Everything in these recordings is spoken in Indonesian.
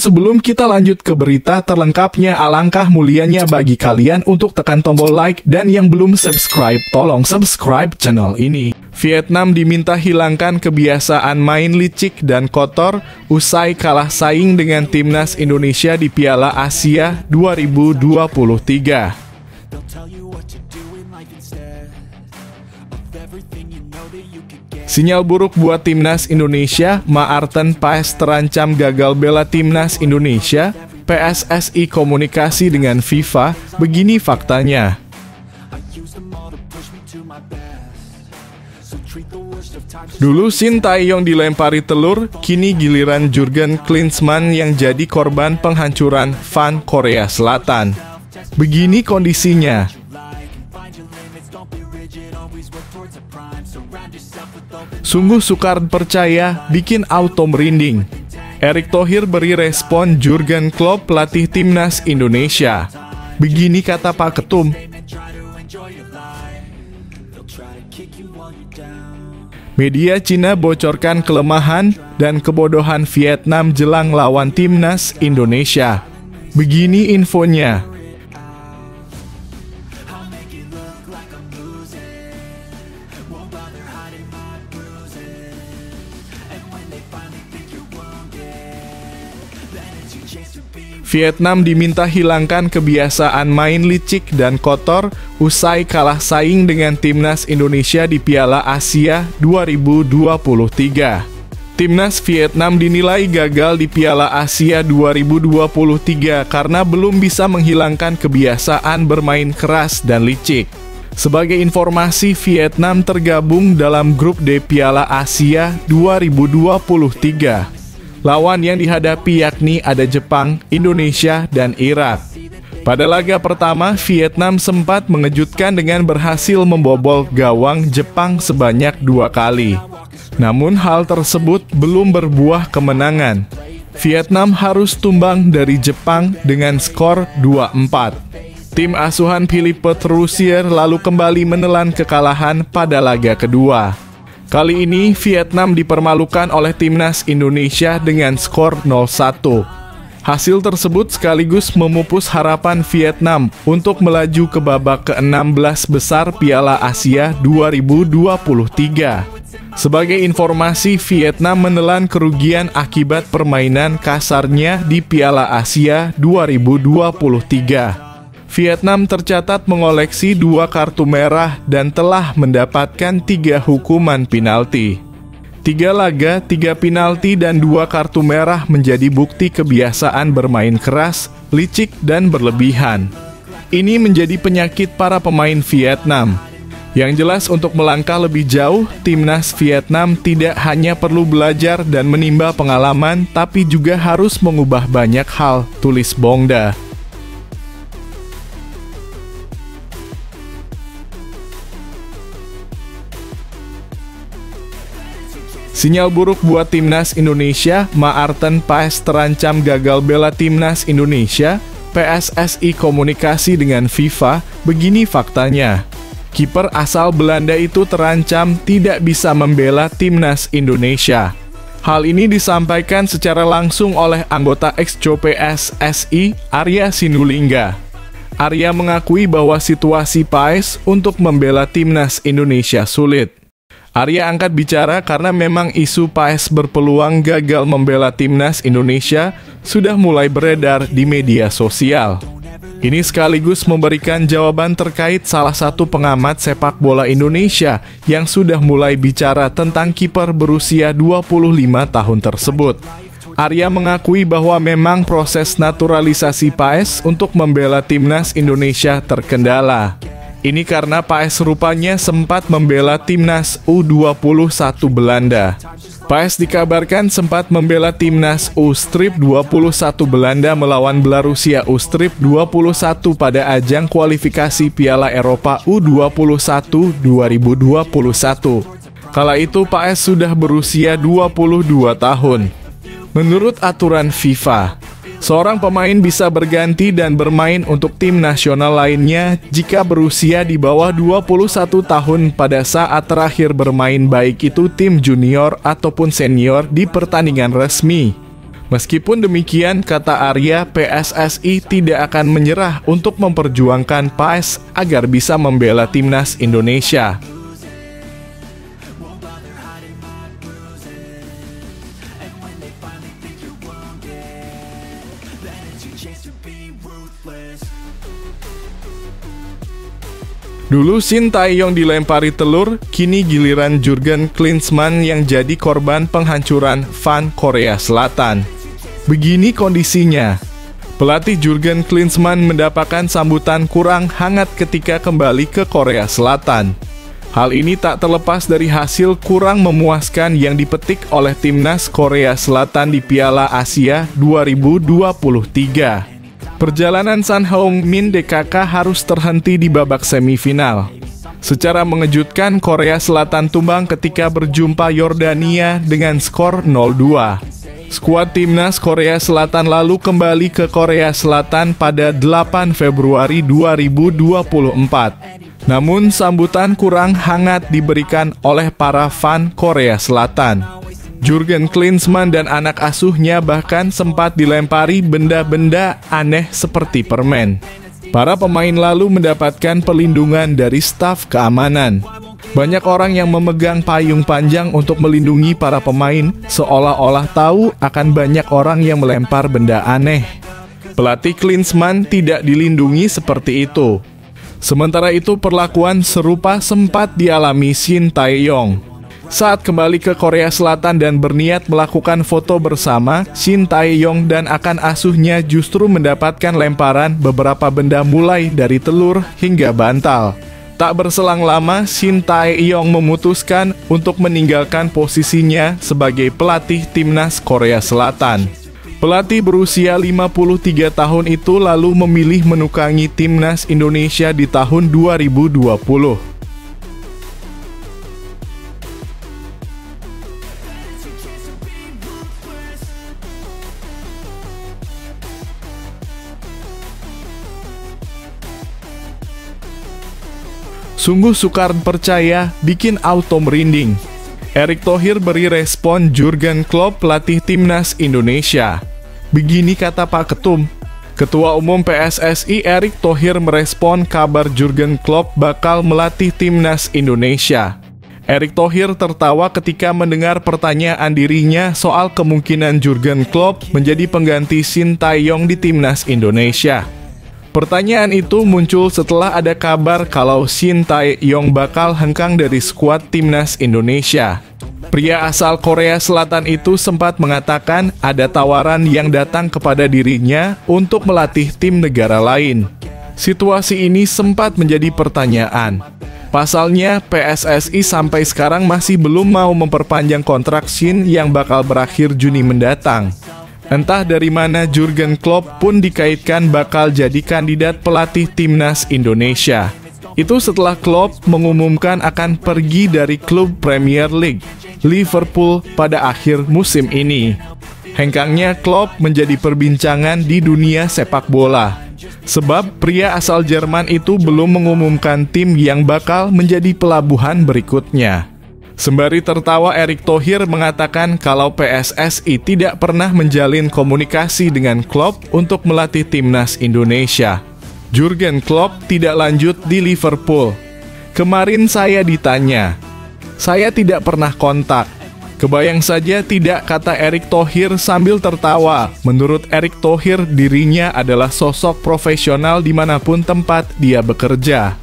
sebelum kita lanjut ke berita terlengkapnya, alangkah mulianya bagi kalian untuk tekan tombol like, dan yang belum subscribe, tolong subscribe channel ini. Vietnam diminta hilangkan kebiasaan main licik dan kotor usai kalah saing dengan timnas Indonesia di Piala Asia 2023. Sinyal buruk buat timnas Indonesia, Maarten Paes terancam gagal bela timnas Indonesia. PSSI komunikasi dengan FIFA, begini faktanya. Dulu Sintayong dilempari telur, kini giliran Jurgen Klinsmann yang jadi korban penghancuran fan Korea Selatan. Begini kondisinya. Sungguh sukar percaya, bikin auto merinding. Erick Thohir beri respon Jurgen Klopp pelatih timnas Indonesia. Begini kata Pak Ketum. Media Cina bocorkan kelemahan dan kebodohan Vietnam jelang lawan timnas Indonesia. Begini infonya. Vietnam diminta hilangkan kebiasaan main licik dan kotor usai kalah saing dengan timnas Indonesia di Piala Asia 2023. Timnas Vietnam dinilai gagal di Piala Asia 2023 karena belum bisa menghilangkan kebiasaan bermain keras dan licik. Sebagai informasi, Vietnam tergabung dalam grup D Piala Asia 2023. Lawan yang dihadapi yakni ada Jepang, Indonesia, dan Irak. Pada laga pertama, Vietnam sempat mengejutkan dengan berhasil membobol gawang Jepang sebanyak 2 kali. Namun hal tersebut belum berbuah kemenangan. Vietnam harus tumbang dari Jepang dengan skor 2-4. Tim asuhan Philippe Troussier lalu kembali menelan kekalahan pada laga kedua. Kali ini Vietnam dipermalukan oleh timnas Indonesia dengan skor 0-1. Hasil tersebut sekaligus memupus harapan Vietnam untuk melaju ke babak ke-16 besar Piala Asia 2023. Sebagai informasi, Vietnam menelan kerugian akibat permainan kasarnya di Piala Asia 2023. Vietnam tercatat mengoleksi 2 kartu merah dan telah mendapatkan 3 hukuman penalti. 3 laga, 3 penalti, dan 2 kartu merah menjadi bukti kebiasaan bermain keras, licik, dan berlebihan. Ini menjadi penyakit para pemain Vietnam. Yang jelas untuk melangkah lebih jauh, timnas Vietnam tidak hanya perlu belajar dan menimba pengalaman, tapi juga harus mengubah banyak hal, tulis Bongda. Sinyal buruk buat timnas Indonesia, Maarten Paes terancam gagal bela timnas Indonesia. PSSI komunikasi dengan FIFA, begini faktanya. Kiper asal Belanda itu terancam tidak bisa membela timnas Indonesia. Hal ini disampaikan secara langsung oleh anggota ex-Co PSSI, Arya Sinulinga. Arya mengakui bahwa situasi Paes untuk membela timnas Indonesia sulit. Arya angkat bicara karena memang isu Paes berpeluang gagal membela timnas Indonesia sudah mulai beredar di media sosial. Ini sekaligus memberikan jawaban terkait salah satu pengamat sepak bola Indonesia yang sudah mulai bicara tentang kiper berusia 25 tahun tersebut. Arya mengakui bahwa memang proses naturalisasi Paes untuk membela timnas Indonesia terkendala. Ini karena Paes rupanya sempat membela timnas U21 Belanda. Paes dikabarkan sempat membela timnas U-21 Belanda melawan Belarusia U-21 pada ajang kualifikasi Piala Eropa U21 2021. Kala itu Paes sudah berusia 22 tahun. Menurut aturan FIFA, seorang pemain bisa berganti dan bermain untuk tim nasional lainnya jika berusia di bawah 21 tahun pada saat terakhir bermain, baik itu tim junior ataupun senior di pertandingan resmi. Meskipun demikian, kata Arya, PSSI tidak akan menyerah untuk memperjuangkan PAS agar bisa membela timnas Indonesia. Dulu Shin Tae-yong dilempari telur, kini giliran Jurgen Klinsmann yang jadi korban penghancuran fan Korea Selatan. Begini kondisinya. Pelatih Jurgen Klinsmann mendapatkan sambutan kurang hangat ketika kembali ke Korea Selatan. Hal ini tak terlepas dari hasil kurang memuaskan yang dipetik oleh timnas Korea Selatan di Piala Asia 2023. Perjalanan Son Heung-min DKK harus terhenti di babak semifinal. Secara mengejutkan, Korea Selatan tumbang ketika berjumpa Yordania dengan skor 0-2. Skuad timnas Korea Selatan lalu kembali ke Korea Selatan pada 8 Februari 2024. Namun, sambutan kurang hangat diberikan oleh para fan Korea Selatan. Jurgen Klinsmann dan anak asuhnya bahkan sempat dilempari benda-benda aneh seperti permen. Para pemain lalu mendapatkan perlindungan dari staf keamanan. Banyak orang yang memegang payung panjang untuk melindungi para pemain, seolah-olah tahu akan banyak orang yang melempar benda aneh. Pelatih Klinsmann tidak dilindungi seperti itu. Sementara itu, perlakuan serupa sempat dialami Shin Tae-yong. Saat kembali ke Korea Selatan dan berniat melakukan foto bersama, Shin Tae-yong dan akan asuhnya justru mendapatkan lemparan beberapa benda mulai dari telur hingga bantal. Tak berselang lama, Shin Tae-yong memutuskan untuk meninggalkan posisinya sebagai pelatih timnas Korea Selatan. Pelatih berusia 53 tahun itu lalu memilih menukangi timnas Indonesia di tahun 2020. Sungguh sukar percaya, bikin auto merinding. Erick Thohir beri respon Jurgen Klopp pelatih timnas Indonesia. Begini kata Pak Ketum. Ketua Umum PSSI Erick Thohir merespon kabar Jurgen Klopp bakal melatih timnas Indonesia. Erick Thohir tertawa ketika mendengar pertanyaan dirinya soal kemungkinan Jurgen Klopp menjadi pengganti Shin Tae-yong di timnas Indonesia. Pertanyaan itu muncul setelah ada kabar kalau Shin Tae-yong bakal hengkang dari skuad timnas Indonesia. Pria asal Korea Selatan itu sempat mengatakan ada tawaran yang datang kepada dirinya untuk melatih tim negara lain. Situasi ini sempat menjadi pertanyaan. Pasalnya, PSSI sampai sekarang masih belum mau memperpanjang kontrak Shin yang bakal berakhir Juni mendatang. Entah dari mana Jurgen Klopp pun dikaitkan bakal jadi kandidat pelatih timnas Indonesia. Itu setelah Klopp mengumumkan akan pergi dari klub Premier League, Liverpool, pada akhir musim ini. Hengkangnya Klopp menjadi perbincangan di dunia sepak bola. Sebab pria asal Jerman itu belum mengumumkan tim yang bakal menjadi pelabuhan berikutnya. Sembari tertawa, Erick Thohir mengatakan kalau PSSI tidak pernah menjalin komunikasi dengan Klopp untuk melatih timnas Indonesia. Jurgen Klopp tidak lanjut di Liverpool. Kemarin saya ditanya, saya tidak pernah kontak. Kebayang saja tidak, kata Erick Thohir sambil tertawa. Menurut Erick Thohir, dirinya adalah sosok profesional dimanapun tempat dia bekerja.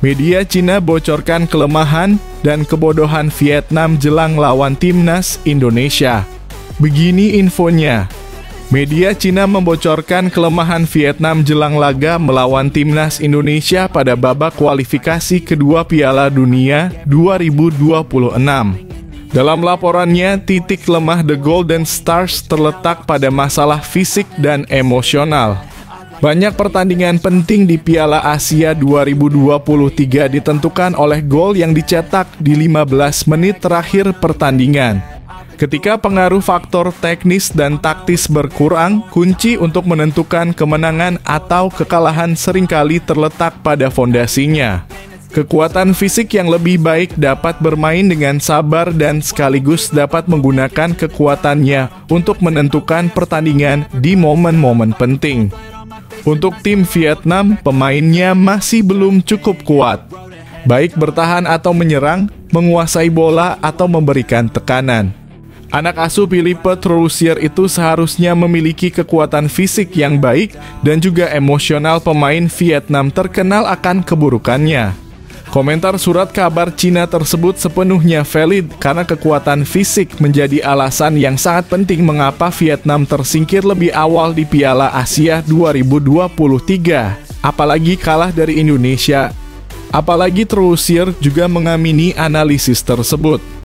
Media Cina bocorkan kelemahan dan kebodohan Vietnam jelang lawan timnas Indonesia. Begini infonya. Media Cina membocorkan kelemahan Vietnam jelang laga melawan timnas Indonesia pada babak kualifikasi kedua Piala Dunia 2026. Dalam laporannya, titik lemah The Golden Stars terletak pada masalah fisik dan emosional. Banyak pertandingan penting di Piala Asia 2023 ditentukan oleh gol yang dicetak di 15 menit terakhir pertandingan. Ketika pengaruh faktor teknis dan taktis berkurang, kunci untuk menentukan kemenangan atau kekalahan seringkali terletak pada fondasinya. Kekuatan fisik yang lebih baik dapat bermain dengan sabar dan sekaligus dapat menggunakan kekuatannya untuk menentukan pertandingan di momen-momen penting. Untuk tim Vietnam, pemainnya masih belum cukup kuat, baik bertahan atau menyerang, menguasai bola atau memberikan tekanan. Anak asuh Philippe Troussier itu seharusnya memiliki kekuatan fisik yang baik dan juga emosional. Pemain Vietnam terkenal akan keburukannya. Komentar surat kabar Cina tersebut sepenuhnya valid karena kekuatan fisik menjadi alasan yang sangat penting mengapa Vietnam tersingkir lebih awal di Piala Asia 2023, apalagi kalah dari Indonesia. Apalagi Troussier juga mengamini analisis tersebut.